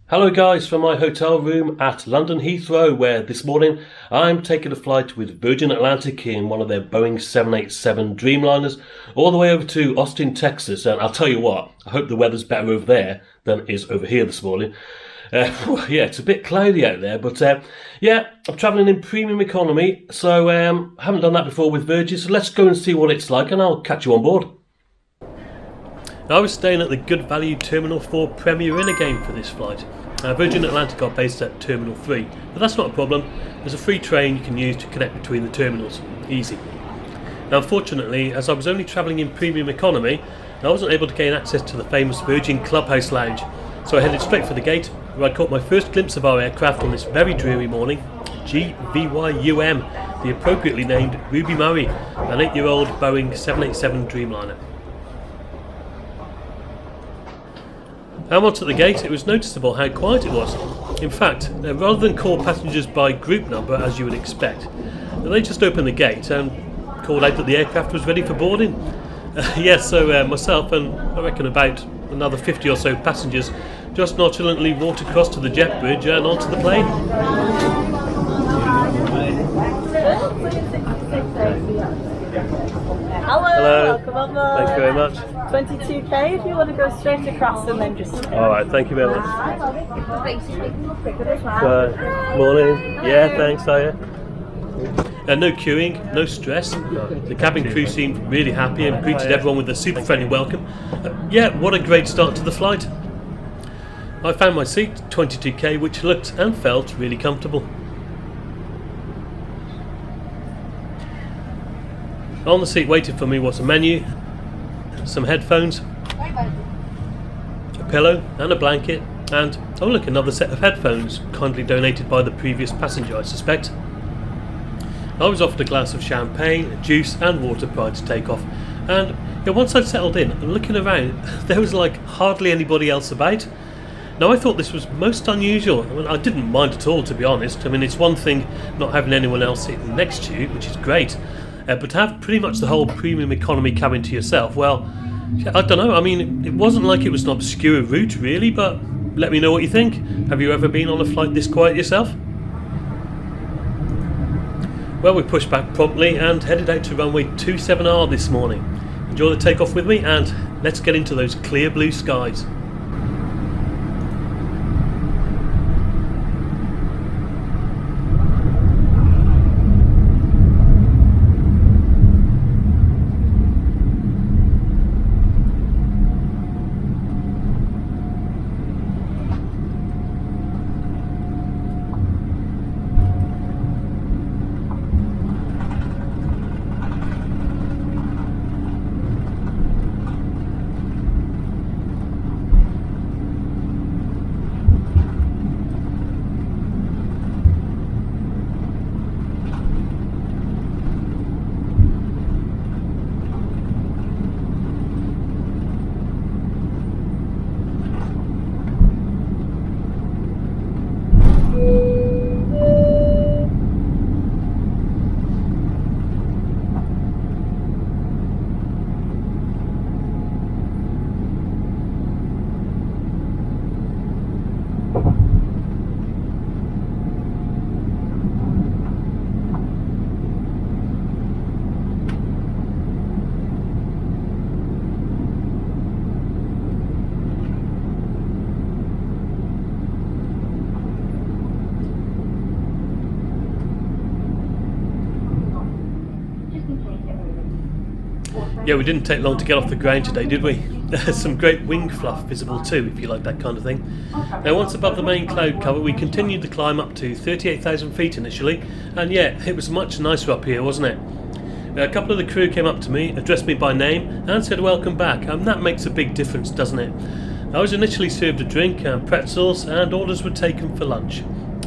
Hello guys from my hotel room at London Heathrow, where this morning I'm taking a flight with Virgin Atlantic in one of their Boeing 787 Dreamliners all the way over to Austin, Texas. And I'll tell you what, I hope the weather's better over there than it is over here this morning. Yeah, it's a bit cloudy out there, but yeah, I'm travelling in premium economy, so I haven't done that before with Virgin, so let's go and see what it's like and I'll catch you on board. I was staying at the Good Value Terminal 4 Premier Inn again for this flight. Virgin Atlantic are based at Terminal 3, but that's not a problem. There's a free train you can use to connect between the terminals. Easy. Now, unfortunately, as I was only travelling in premium economy, I wasn't able to gain access to the famous Virgin Clubhouse Lounge, so I headed straight for the gate, where I caught my first glimpse of our aircraft on this very dreary morning, GVYUM, the appropriately named Ruby Murray, an 8-year-old Boeing 787 Dreamliner. And once at the gate, it was noticeable how quiet it was. In fact, rather than call passengers by group number as you would expect, they just opened the gate and called out that the aircraft was ready for boarding. Yes, so myself and I reckon about another 50 or so passengers just nonchalantly walked across to the jet bridge and onto the plane. Hello, welcome on board. Thank you very much. 22k if you want to go straight across and then just... Alright, thank you very much. Morning. Yeah, thanks, hiya. No queuing, no stress. The cabin crew seemed really happy and greeted everyone with a super friendly welcome. Yeah, what a great start to the flight. I found my seat, 22k, which looked and felt really comfortable. On the seat waiting for me was a menu, some headphones, a pillow and a blanket, and oh look, another set of headphones, kindly donated by the previous passenger, I suspect. I was offered a glass of champagne, juice and water prior to takeoff, and once I'd settled in and looking around, there was like hardly anybody else about. Now I thought this was most unusual. I mean, I didn't mind at all, to be honest. I mean, it's one thing not having anyone else sitting next to you, which is great. But to have pretty much the whole premium economy cabin to yourself, well, I don't know. I mean, it wasn't like it was an obscure route, really, but let me know what you think. Have you ever been on a flight this quiet yourself? Well, we pushed back promptly and headed out to runway 27R this morning. Enjoy the takeoff with me, and let's get into those clear blue skies. Yeah, we didn't take long to get off the ground today, did we? There's some great wing fluff visible too, if you like that kind of thing. Now, once above the main cloud cover, we continued the climb up to 38,000 feet initially, and yeah, it was much nicer up here, wasn't it? A couple of the crew came up to me, addressed me by name, and said welcome back, and that makes a big difference, doesn't it? I was initially served a drink, pretzels, and orders were taken for lunch.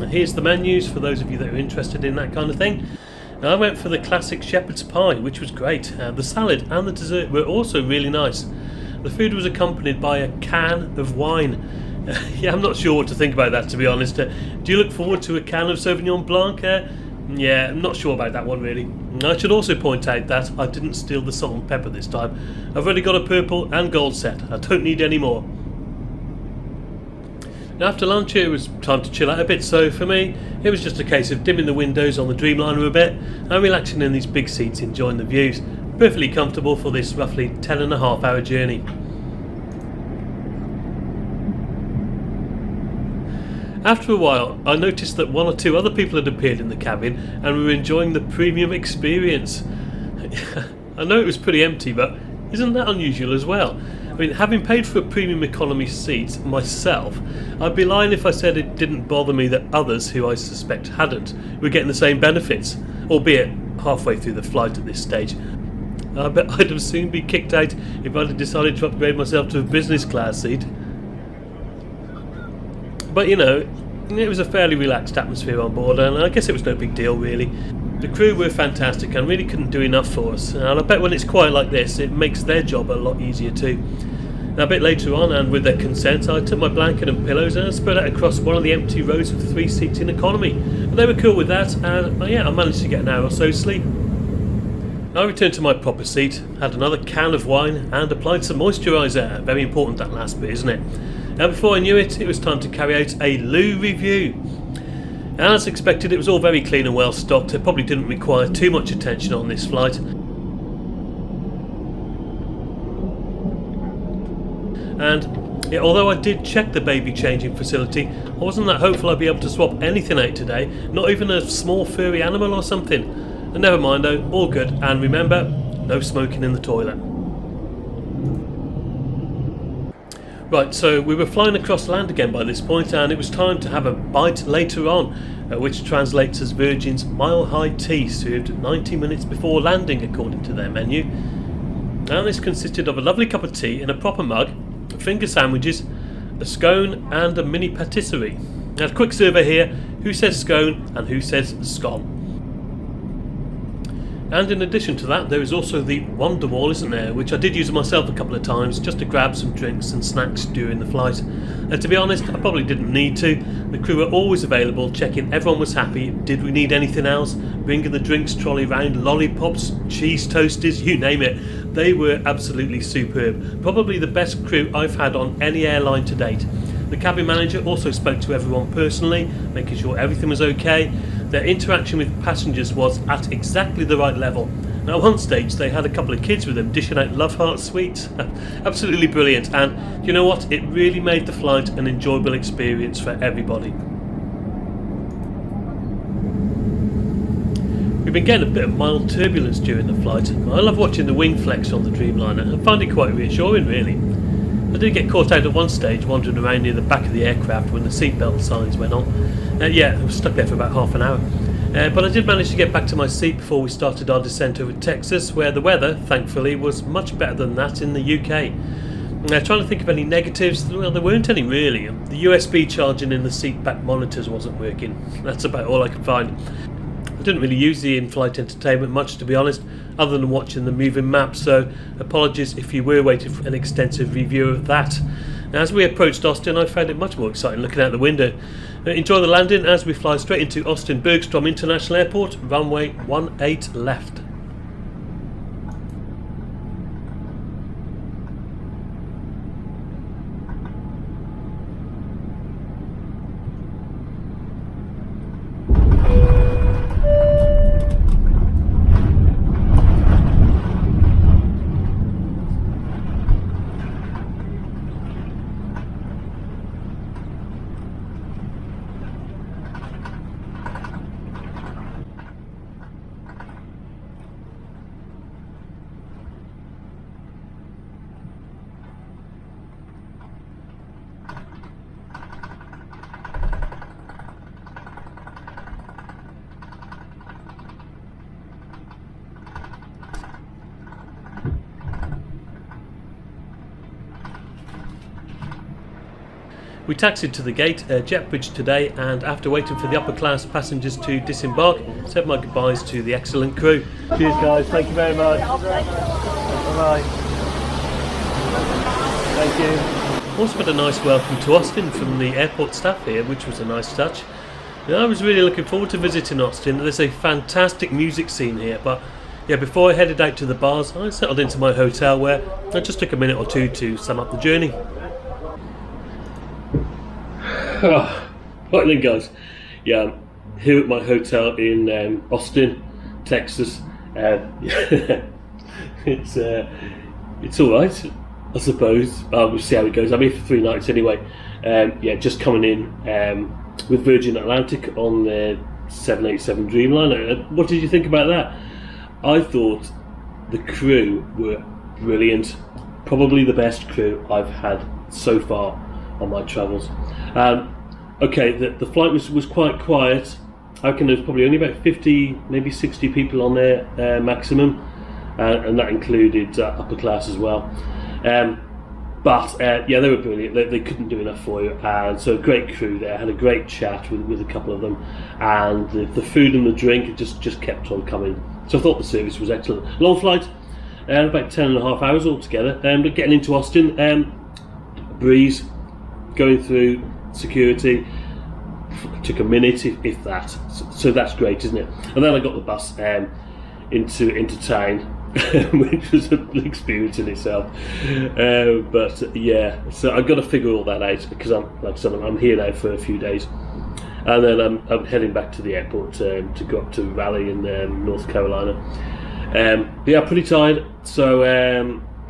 Here's the menus for those of you that are interested in that kind of thing. I went for the classic shepherd's pie, which was great. The salad and the dessert were also really nice. The food was accompanied by a can of wine. Yeah, I'm not sure what to think about that, to be honest. Do you look forward to a can of Sauvignon Blanc? Yeah, I'm not sure about that one, really. I should also point out that I didn't steal the salt and pepper this time. I've already got a purple and gold set. I don't need any more. After lunch it was time to chill out a bit, so for me it was just a case of dimming the windows on the Dreamliner a bit and relaxing in these big seats enjoying the views. Perfectly comfortable for this roughly 10.5 hour journey. After a while I noticed that one or two other people had appeared in the cabin and were enjoying the premium experience. I know it was pretty empty, but isn't that unusual as well? I mean, having paid for a premium economy seat myself, I'd be lying if I said it didn't bother me that others, who I suspect hadn't, were getting the same benefits, albeit halfway through the flight at this stage. I bet I'd have soon be kicked out if I'd have decided to upgrade myself to a business class seat. But you know, it was a fairly relaxed atmosphere on board, and I guess it was no big deal really. The crew were fantastic and really couldn't do enough for us, and I bet when it's quiet like this it makes their job a lot easier too. Now, a bit later on, and with their consent, I took my blanket and pillows and spread out across one of the empty rows of 3 seats in economy, and they were cool with that, and I managed to get an hour or so sleep. I returned to my proper seat, had another can of wine and applied some moisturiser. Very important, that last bit, isn't it? And before I knew it, it was time to carry out a loo review. As expected, it was all very clean and well stocked. It probably didn't require too much attention on this flight. And although I did check the baby changing facility, I wasn't that hopeful I'd be able to swap anything out today, not even a small furry animal or something. And never mind though, all good. And remember, no smoking in the toilet. Right, so we were flying across land again by this point, and it was time to have a bite later on, which translates as Virgin's Mile High Tea, served 90 minutes before landing according to their menu. And this consisted of a lovely cup of tea in a proper mug, finger sandwiches, a scone and a mini patisserie. Now, a quick survey here, who says scone and who says scone? And in addition to that, there is also the Wonder Wall, isn't there, which I did use myself a couple of times just to grab some drinks and snacks during the flight. To be honest, I probably didn't need to. The crew were always available, checking everyone was happy. Did we need anything else? Bringing the drinks trolley round, lollipops, cheese toasters, you name it. They were absolutely superb. Probably the best crew I've had on any airline to date. The cabin manager also spoke to everyone personally, making sure everything was okay. Their interaction with passengers was at exactly the right level. Now, at one stage they had a couple of kids with them dishing out Love Heart sweets. Absolutely brilliant, and you know what? It really made the flight an enjoyable experience for everybody. We've been getting a bit of mild turbulence during the flight. I love watching the wing flex on the Dreamliner. I find it quite reassuring really. I did get caught out at one stage wandering around near the back of the aircraft when the seatbelt signs went on. I was stuck there for about half an hour. But I did manage to get back to my seat before we started our descent over Texas, where the weather, thankfully, was much better than that in the UK. Trying to think of any negatives, well, there weren't any really. The USB charging in the seat back monitors wasn't working. That's about all I could find. I didn't really use the in-flight entertainment much, to be honest, other than watching the moving map, so apologies if you were waiting for an extensive review of that. Now, as we approached Austin, I found it much more exciting looking out the window. Enjoy the landing as we fly straight into Austin Bergstrom International Airport, runway 18 left. We taxied to the gate, JetBridge today, and after waiting for the upper class passengers to disembark, said my goodbyes to the excellent crew. Cheers guys, thank you very much. Bye-bye. Thank you. Also had a nice welcome to Austin from the airport staff here, which was a nice touch. I was really looking forward to visiting Austin. There's a fantastic music scene here, but before I headed out to the bars, I settled into my hotel where I just took a minute or two to sum up the journey. Right then, guys. Yeah, I'm here at my hotel in Austin, Texas. It's all right, I suppose. We'll see how it goes. I'm here for 3 nights anyway. Yeah, just coming in with Virgin Atlantic on the 787 Dreamliner. What did you think about that? I thought the crew were brilliant. Probably the best crew I've had so far on my travels. Okay, the flight was quite quiet. I reckon there was probably only about 50, maybe 60 people on there maximum, and that included upper class as well. But yeah, they were brilliant. They couldn't do enough for you, and so great crew there. Had a great chat with a couple of them, and the food and the drink just kept on coming. So I thought the service was excellent. Long flight, about 10.5 hours altogether. But getting into Austin, breeze, going through security, took a minute if that. So that's great, isn't it? And then I got the bus into town. Which was an experience in itself, but yeah. So I've got to figure all that out because I'm here now for a few days, and then I'm heading back to the airport to go up to Raleigh in North Carolina. Yeah, pretty tired. So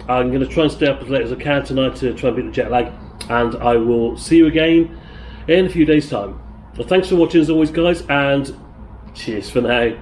I'm going to try and stay up as late as I can tonight to try and beat the jet lag, and I will see you again in a few days' time. Well, thanks for watching as always, guys, and cheers for now.